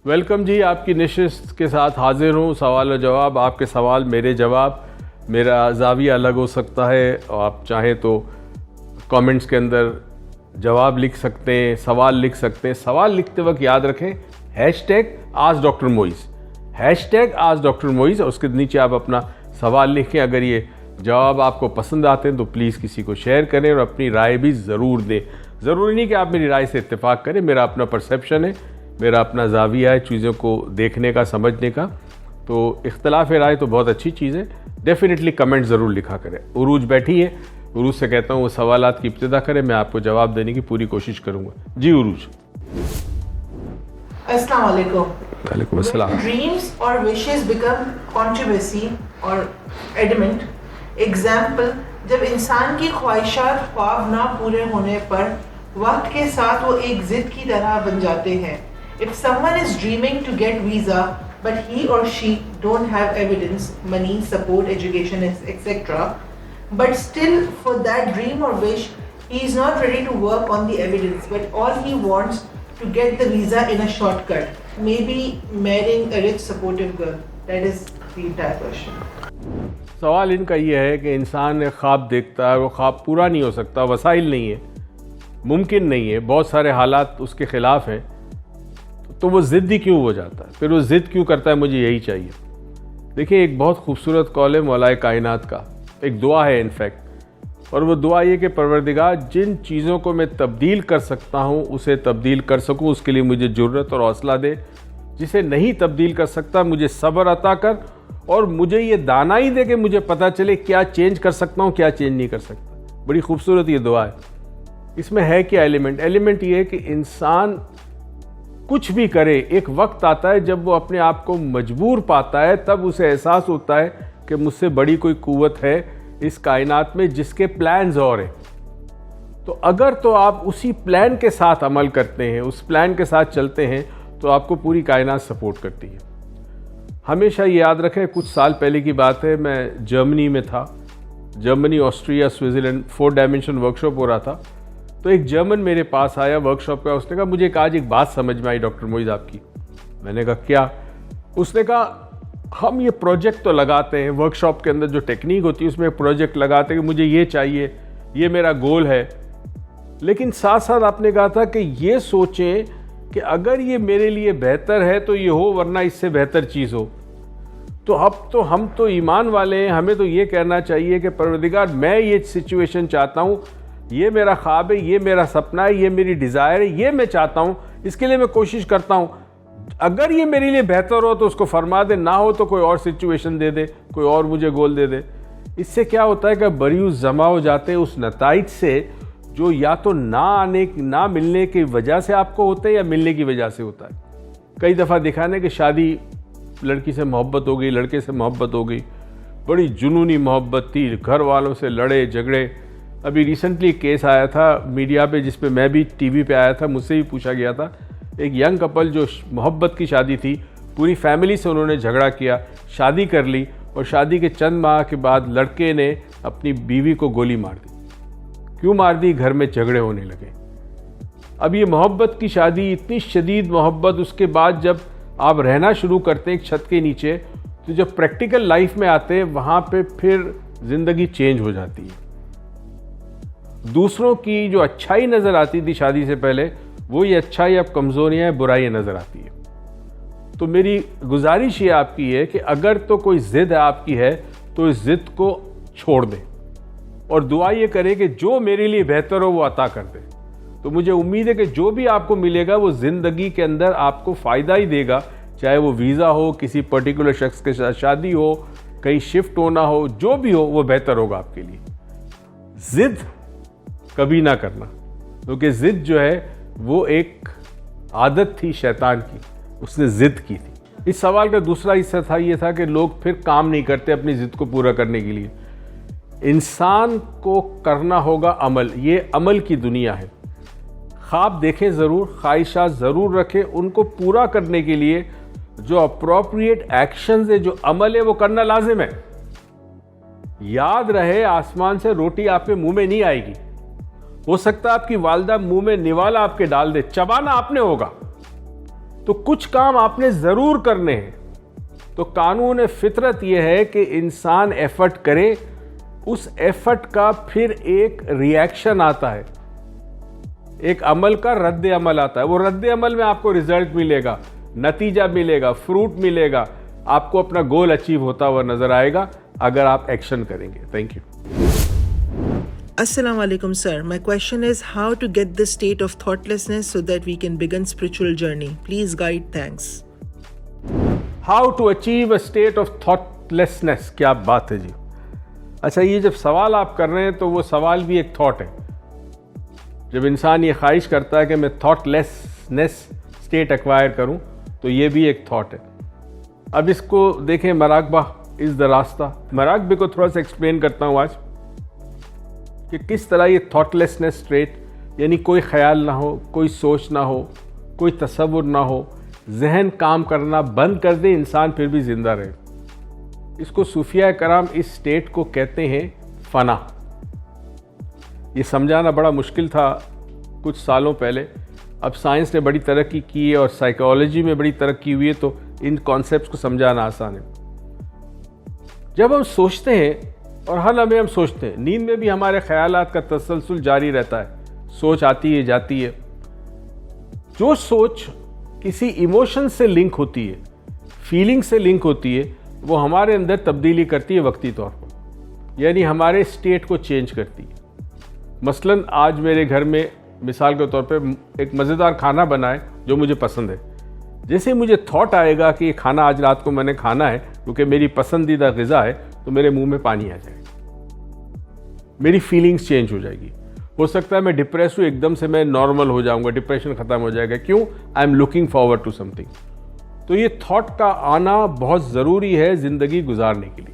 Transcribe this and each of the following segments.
Welcome जी, आपकी नशिस्त के साथ हाजिर हूँ। सवाल और जवाब, आपके सवाल मेरे जवाब। मेरा ज़ाविया अलग हो सकता है, आप चाहें तो कमेंट्स के अंदर जवाब लिख सकते हैं, सवाल लिख सकते हैं। सवाल लिखते वक्त याद रखें hashtag ask doctor Moiz, hashtag ask doctor Moiz, और उसके नीचे आप अपना सवाल लिखें। अगर ये जवाब आपको पसंद आते हैं तो प्लीज़ किसी को शेयर करें और अपनी राय भी ज़रूर दें। ज़रूरी नहीं कि आप मेरी राय से इत्तेफाक करें, मेरा अपना परसेप्शन है, मेरा अपना ज़ाविया है चीज़ों को देखने का, समझने का। तो इख्तलाफ राय तो बहुत अच्छी चीज़ है। डेफिनेटली कमेंट ज़रूर लिखा करें। उरूज बैठी है, उरूज से कहता हूँ वो सवालात की इब्तिदा करें, मैं आपको जवाब देने की पूरी कोशिश करूँगा। जी उरूज। अस्सलाम वालेकुम। वालेकुम अस्सलाम। Dreams or wishes become controversy or adamant. Example, जब इंसान की ख्वाहिशात ख्वाब ना पूरे होने पर वक्त के साथ वो एक जिद की तरह बन जाते हैं। If someone is dreaming to get visa but he or she don't have evidence, money, support, education, etc. But still for that dream or wish, he is not ready to work on the evidence, but all he wants to get the visa in a shortcut. Maybe marrying a rich supportive girl. That is the entire question. सवाल इनका ये है कि इंसान एक ख्वाब देखता है, वो ख्वाब पूरा नहीं हो सकता, वसाइल नहीं है, मुमकिन नहीं है, बहुत सारे हालात उसके ख़िलाफ़ हैं, तो वो ज़िद्दी क्यों हो जाता है? फिर वो ज़िद क्यों करता है मुझे यही चाहिए? देखिए, एक बहुत खूबसूरत कौल है मौलाए कायनात का, एक दुआ है इनफैक्ट, और वो दुआ ये कि परवरदिगार जिन चीज़ों को मैं तब्दील कर सकता हूँ उसे तब्दील कर सकूँ, उसके लिए मुझे जुर्रत और हौसला दे। जिसे नहीं तब्दील कर सकता मुझे सब्र अता कर, और मुझे ये दानाई दे कि मुझे पता चले क्या चेंज कर सकता हूँ, क्या चेंज नहीं कर सकता। बड़ी खूबसूरत ये दुआ है। इसमें है क्या एलिमेंट ये है कि इंसान कुछ भी करे, एक वक्त आता है जब वो अपने आप को मजबूर पाता है, तब उसे एहसास होता है कि मुझसे बड़ी कोई कुव्वत है इस कायनात में जिसके प्लान्स और हैं। तो अगर तो आप उसी प्लान के साथ अमल करते हैं, उस प्लान के साथ चलते हैं, तो आपको पूरी कायनात सपोर्ट करती है। हमेशा ये याद रखें, कुछ साल पहले की बात है, मैं जर्मनी में था। Germany, Austria, Switzerland 4 dimension workshop हो रहा था। तो एक जर्मन मेरे पास आया वर्कशॉप का। उसने कहा मुझे आज एक बात समझ में आई डॉक्टर मोइज़ आपकी। मैंने कहा क्या? उसने कहा हम ये प्रोजेक्ट तो लगाते हैं, वर्कशॉप के अंदर जो टेक्निक होती है उसमें एक प्रोजेक्ट लगाते हैं कि मुझे ये चाहिए, ये मेरा गोल है, लेकिन साथ साथ आपने कहा था कि ये सोचें कि अगर ये मेरे लिए बेहतर है तो ये हो, वरना इससे बेहतर चीज़ हो। तो अब तो हम तो ईमान वाले हैं, हमें तो ये कहना चाहिए कि परवरदिगार मैं ये सिचुएशन चाहता हूँ, ये मेरा ख्वाब है, ये मेरा सपना है, ये मेरी डिज़ायर है, ये मैं चाहता हूँ, इसके लिए मैं कोशिश करता हूँ। अगर ये मेरे लिए बेहतर हो तो उसको फरमा दे, ना हो तो कोई और सिचुएशन दे दे, कोई और मुझे गोल दे दे। इससे क्या होता है कि बरियूस जमा हो जाते हैं उस नताइज से जो या तो ना मिलने की वजह से आपको होता है या मिलने की वजह से होता है। कई दफ़ा देखा ना कि शादी, लड़की से मोहब्बत हो गई, लड़के से मोहब्बत हो गई, बड़ी जुनूनी मोहब्बत थी, घर वालों से लड़े झगड़े। अभी रिसेंटली केस आया था मीडिया पे, जिस पे मैं भी टीवी पे आया था, मुझसे भी पूछा गया था। एक यंग कपल जो मोहब्बत की शादी थी, पूरी फैमिली से उन्होंने झगड़ा किया, शादी कर ली, और शादी के चंद माह के बाद लड़के ने अपनी बीवी को गोली मार दी। क्यों मार दी? घर में झगड़े होने लगे। अब ये मोहब्बत की शादी, इतनी शदीद मोहब्बत, उसके बाद जब आप रहना शुरू करते हैं एक छत के नीचे, तो जब प्रैक्टिकल लाइफ में आते हैं वहाँ पे फिर ज़िंदगी चेंज हो जाती है। दूसरों की जो अच्छाई नज़र आती थी शादी से पहले, वो ये अच्छाई अब कमज़ोरियाँ, बुराइयाँ नज़र आती है। तो मेरी गुजारिश ये आपकी है कि अगर तो कोई ज़िद आपकी है तो इस ज़िद को छोड़ दें, और दुआ ये करें कि जो मेरे लिए बेहतर हो वो अता कर दे। तो मुझे उम्मीद है कि जो भी आपको मिलेगा वो ज़िंदगी के अंदर आपको फ़ायदा ही देगा, चाहे वो वीज़ा हो, किसी पर्टिकुलर शख्स के साथ शादी हो, कहीं शिफ्ट होना हो, जो भी हो वो बेहतर होगा आपके लिए। ज़िद कभी ना करना, क्योंकि ज़िद जो है वो एक आदत थी शैतान की, उसने ज़िद की थी। इस सवाल का दूसरा हिस्सा था ये था कि लोग फिर काम नहीं करते अपनी ज़िद को पूरा करने के लिए। इंसान को करना होगा अमल, ये अमल की दुनिया है। ख्वाब देखें ज़रूर, ख्वाहिशात ज़रूर रखें, उनको पूरा करने के लिए जो अप्रोप्रिएट एक्शंस है, जो अमल है, वो करना लाजिम है। याद रहे, आसमान से रोटी आपके मुंह में नहीं आएगी। हो सकता है आपकी वालदा मुंह में निवाला आपके डाल दे, चबाना आपने होगा। तो कुछ काम आपने ज़रूर करने हैं। तो कानून फितरत यह है कि इंसान एफर्ट करे, उस एफर्ट का फिर एक रिएक्शन आता है, एक अमल का रद्द अमल आता है। वो रद्द अमल में आपको रिजल्ट मिलेगा, नतीजा मिलेगा, फ्रूट मिलेगा, आपको अपना गोल अचीव होता हुआ नजर आएगा अगर आप एक्शन करेंगे। Thank you. Assalamu alaikum, sir. My question is how to get this state of thoughtlessness so that we can begin spiritual journey. Please guide. Thanks. How to achieve a state of thoughtlessness? क्या बात है जी। अच्छा, ये जब सवाल आप कर रहे हैं तो वो सवाल भी एक थॉट है। जब इंसान ये ख्वाहिश करता है कि मैं थॉटलेसनेस स्टेट एक्वायर करूं, तो ये भी एक थॉट है। अब इसको देखें, मराकबा इज द रास्ता। मराकबे को थोड़ा सा एक्सप्लेन करता हूं आज कि किस तरह ये थॉटलेसनेस स्टेट, यानी कोई ख्याल ना हो, कोई सोच ना हो, कोई तसव्वुर ना हो, जहन काम करना बंद कर दे, इंसान फिर भी जिंदा रहे। इसको सूफिया कराम इस स्टेट को कहते हैं फना। ये समझाना बड़ा मुश्किल था कुछ सालों पहले। अब साइंस ने बड़ी तरक्की की है और साइकोलॉजी में बड़ी तरक्की हुई है, तो इन कॉन्सेप्ट्स को समझाना आसान है। जब हम सोचते हैं और हर लम्हे हम सोचते हैं, नींद में भी हमारे ख्यालात का तसलसल जारी रहता है, सोच आती है जाती है। जो सोच किसी इमोशन से लिंक होती है, फीलिंग से लिंक होती है, वो हमारे अंदर तब्दीली करती है वक्ती तौर पर, यानी हमारे स्टेट को चेंज करती है। मसलन आज मेरे घर में मिसाल के तौर पे एक मज़ेदार खाना बना है जो मुझे पसंद है। जैसे मुझे थॉट आएगा कि ये खाना आज रात को मैंने खाना है क्योंकि मेरी पसंदीदा ग़िज़ा है, तो मेरे मुंह में पानी आ जाएगा, मेरी फीलिंग्स चेंज हो जाएगी। हो सकता है मैं डिप्रेस हूँ, एकदम से मैं नॉर्मल हो जाऊंगा, डिप्रेशन ख़त्म हो जाएगा। क्यों? I am looking forward to something. तो ये थॉट का आना बहुत ज़रूरी है ज़िंदगी गुजारने के लिए।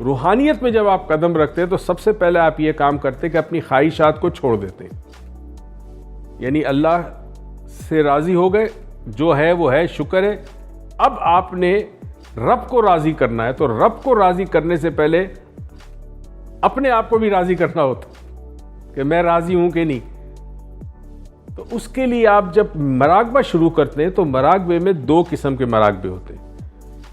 रूहानियत में जब आप कदम रखते हैं तो सबसे पहले आप ये काम करते हैं कि अपनी ख्वाहिशात को छोड़ देते हैं, यानी अल्लाह से राज़ी हो गए, जो है वो है, शुक्र है। अब आपने रब को राज़ी करना है, तो रब को राज़ी करने से पहले अपने आप को भी राज़ी करना होता कि मैं राज़ी हूं कि नहीं। तो उसके लिए आप जब मराकबा शुरू करते हैं तो मराकबे में दो किस्म के मराकबे होते हैं।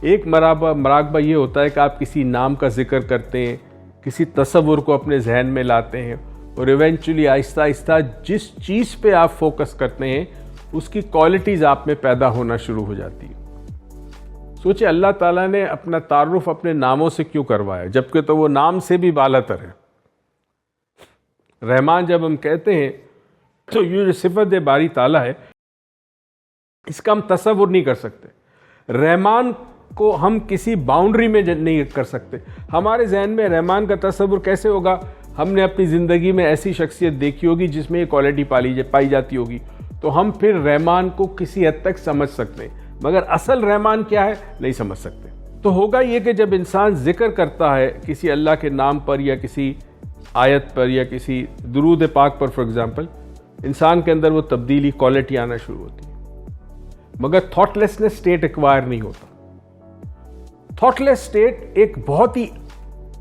एक मराकबा ये होता है कि आप किसी नाम का जिक्र करते हैं, किसी तसव्वुर को अपने जहन में लाते हैं और इवेंचुअली आहिस्ता आहिस्ता जिस चीज़ पे आप फोकस करते हैं उसकी क्वालिटीज़ आप में पैदा होना शुरू हो जाती है। सोचिए, अल्लाह ताला ने अपना तारुफ अपने नामों से क्यों करवाया, जबकि तो वो नाम से भी बालातर है। रहमान जब हम कहते हैं तो ये जो सिफत बारी ताला है, इसका हम तसव्वुर नहीं कर सकते। रहमान को हम किसी बाउंड्री में नहीं कर सकते। हमारे जहन में रहमान का तसव्वुर कैसे होगा? हमने अपनी ज़िंदगी में ऐसी शख्सियत देखी होगी जिसमें ये क्वालिटी पाई जाती होगी, तो हम फिर रहमान को किसी हद तक समझ सकते हैं, मगर असल रहमान क्या है नहीं समझ सकते। तो होगा ये कि जब इंसान जिक्र करता है किसी अल्लाह के नाम पर या किसी आयत पर या किसी दुरूद पाक पर फॉर एग्जांपल, इंसान के अंदर वो तब्दीली क्वालिटी आना शुरू होती है, मगर थॉटलेसनेस स्टेट एक्वायर नहीं होता। थॉटलेस स्टेट एक बहुत ही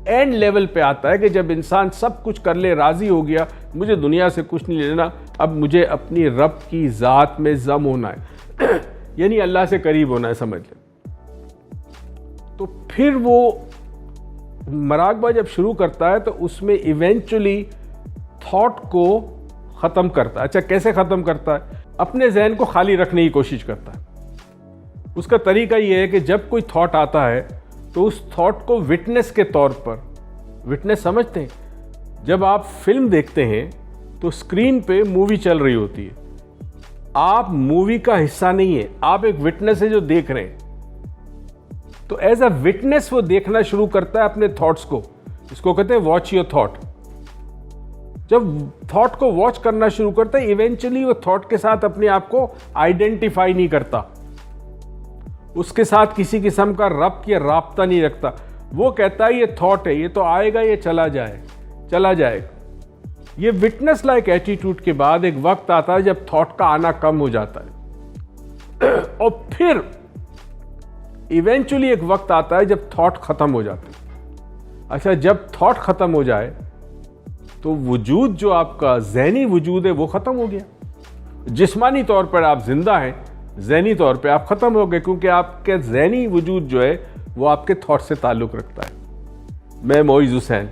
एंड लेवल पे आता है कि जब इंसान सब कुछ कर ले, राजी हो गया, मुझे दुनिया से कुछ नहीं लेना, अब मुझे अपनी रब की ज़ात में जम होना है यानी अल्लाह से करीब होना है, समझ लें। तो फिर वो मराकबा जब शुरू करता है तो उसमें इवेंचुअली थॉट को ख़त्म करता है। अच्छा, कैसे ख़त्म करता है? अपने जहन को खाली रखने की कोशिश करता है। उसका तरीका ये है कि जब कोई थॉट आता है तो उस थॉट को विटनेस के तौर पर, विटनेस समझते हैं, जब आप फिल्म देखते हैं तो स्क्रीन पे मूवी चल रही होती है, आप मूवी का हिस्सा नहीं है, आप एक विटनेस है जो देख रहे हैं। तो एज अ विटनेस वो देखना शुरू करता है अपने थॉट्स को। इसको कहते हैं वॉच योर थॉट। जब थॉट को वॉच करना शुरू करता है, इवेंचुअली वो थॉट के साथ अपने आप को आइडेंटिफाई नहीं करता, उसके साथ किसी किस्म का रब्त या राब्ता नहीं रखता। वो कहता है ये थॉट है, ये तो आएगा, ये चला जाएगा। ये विटनेस लाइक एटीट्यूड के बाद एक वक्त आता है जब थॉट का आना कम हो जाता है और फिर इवेंचुअली एक वक्त आता है जब थॉट खत्म हो जाते हैं। अच्छा, जब थॉट खत्म हो जाए तो वजूद, जो आपका जहनी वजूद है, वो खत्म हो गया। जिस्मानी तौर पर आप जिंदा हैं ज़हनी तौर पे आप ख़त्म हो गए, क्योंकि आपके ज़हनी वजूद जो है वो आपके थॉट से ताल्लुक़ रखता है। मैं मोइज़ हुसैन,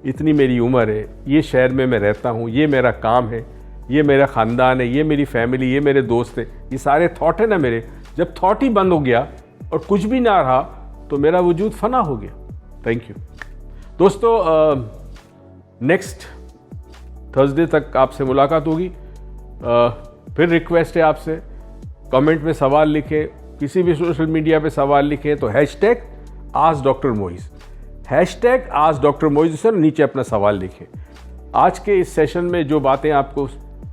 इतनी मेरी उम्र है, ये शहर में मैं रहता हूँ, ये मेरा काम है, ये मेरा ख़ानदान है, ये मेरी फैमिली, ये मेरे दोस्त हैं, ये सारे थॉट है ना मेरे। जब थॉट ही बंद हो गया और कुछ भी ना रहा तो मेरा वजूद फ़ना हो गया। थैंक यू दोस्तों, नेक्स्ट थर्सडे तक आपसे मुलाकात होगी। फिर रिक्वेस्ट है आपसे, कमेंट में सवाल लिखें, किसी भी सोशल मीडिया पे सवाल लिखें तो hashtag ask doctor Moiz, hashtag ask doctor Moiz से नीचे अपना सवाल लिखें। आज के इस सेशन में जो बातें आपको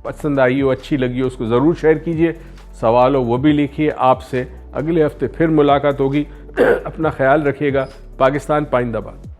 पसंद आई हो, अच्छी लगी हो, उसको ज़रूर शेयर कीजिए। सवाल हो वो भी लिखिए। आपसे अगले हफ्ते फिर मुलाकात होगी। अपना ख्याल रखिएगा। पाकिस्तान पाइंदाबाद।